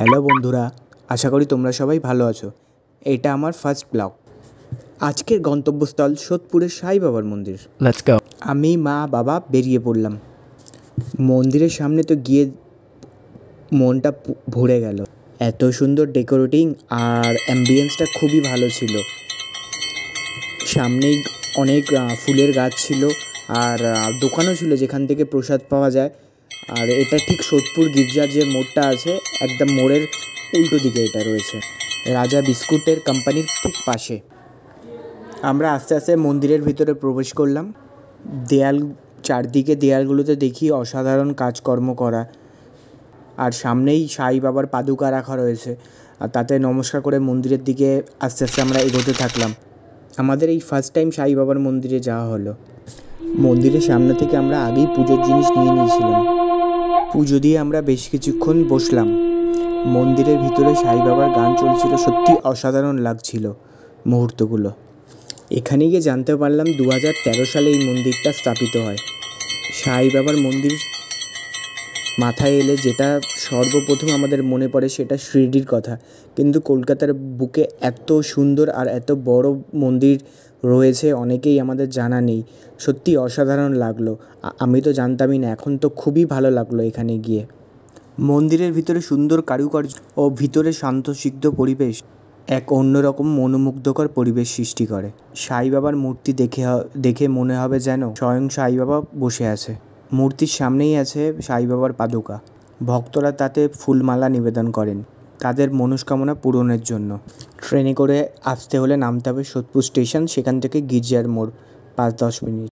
Hello বন্ধুরা, আশা করি তোমরা সবাই ভালো আছো। এটা আমার ফার্স্ট ব্লগ। আজকের গন্তব্যস্থল সোদপুরের সাই বাবার মন্দির। Let's go. আমি, মা, বাবা বেরিয়ে পড়লাম। মন্দিরের সামনে তো গিয়ে মনটা ভরে গেল। এত সুন্দর ডেকোরেটিং আর অ্যাম্বিয়েন্সটা খুবই ভালো ছিল। সামনেই অনেক ফুলের গাছ ছিল আর দোকানও ছিল যেখান থেকে প্রসাদ পাওয়া যায়। আর এটা ঠিক সোদপুর গির্জার যে মোড়টা আছে, একদম মোড়ের উল্টো দিকে এটা রয়েছে, রাজা বিস্কুটের কোম্পানির ঠিক পাশে। আমরা আস্তে আস্তে মন্দিরের ভিতরে প্রবেশ করলাম। চারদিকে দেয়ালগুলোতে দেখি অসাধারণ কাজকর্ম করা, আর সামনেই সাই বাবার পাদুকা রাখা রয়েছে। আর তাতে নমস্কার করে মন্দিরের দিকে আস্তে আস্তে আমরা এগোতে থাকলাম। আমাদের এই ফার্স্ট টাইম সাই বাবার মন্দিরে যাওয়া হলো। মন্দিরের সামনে থেকে আমরা আগেই পুজোর জিনিস নিয়ে নিয়েছিলাম। পুজো দিয়ে আমরা বেশ কিছুক্ষণ বসলাম। মন্দিরের ভিতরে সাই বাবার গান চলছিল, সত্যি অসাধারণ লাগছিল মুহূর্তগুলো। এখানে গিয়ে জানতে পারলাম 2013 সালে এই মন্দিরটা স্থাপিত হয়। সাই বাবার মন্দির মাথায় এলে যেটা সর্বপ্রথম আমাদের মনে পড়ে সেটা শিরডির কথা, কিন্তু কলকাতার বুকে এত সুন্দর আর এত বড় মন্দির রয়েছে অনেকেই আমাদের জানা নেই। সত্যি অসাধারণ লাগলো। আমি তো জানতামই না, এখন তো খুবই ভালো লাগলো এখানে গিয়ে। মন্দিরের ভিতরে সুন্দর কারুকার্য ও ভিতরে শান্তশিষ্ট পরিবেশ এক অন্যরকম মনোমুগ্ধকর পরিবেশ সৃষ্টি করে। সাই বাবার মূর্তি দেখে মনে হবে যেন স্বয়ং সাই বাবা বসে আছে। মূর্তির সামনেই আছে সাই বাবার পাদুকা। ভক্তরা তাতে ফুলমালা নিবেদন করেন তাদের মনস্কামনা পূরণের জন্য। ট্রেনে করে আসতে হলে নামতে হবে সোদপুর স্টেশন, সেখান থেকে গির্জার মোড় 5-10 মিনিট।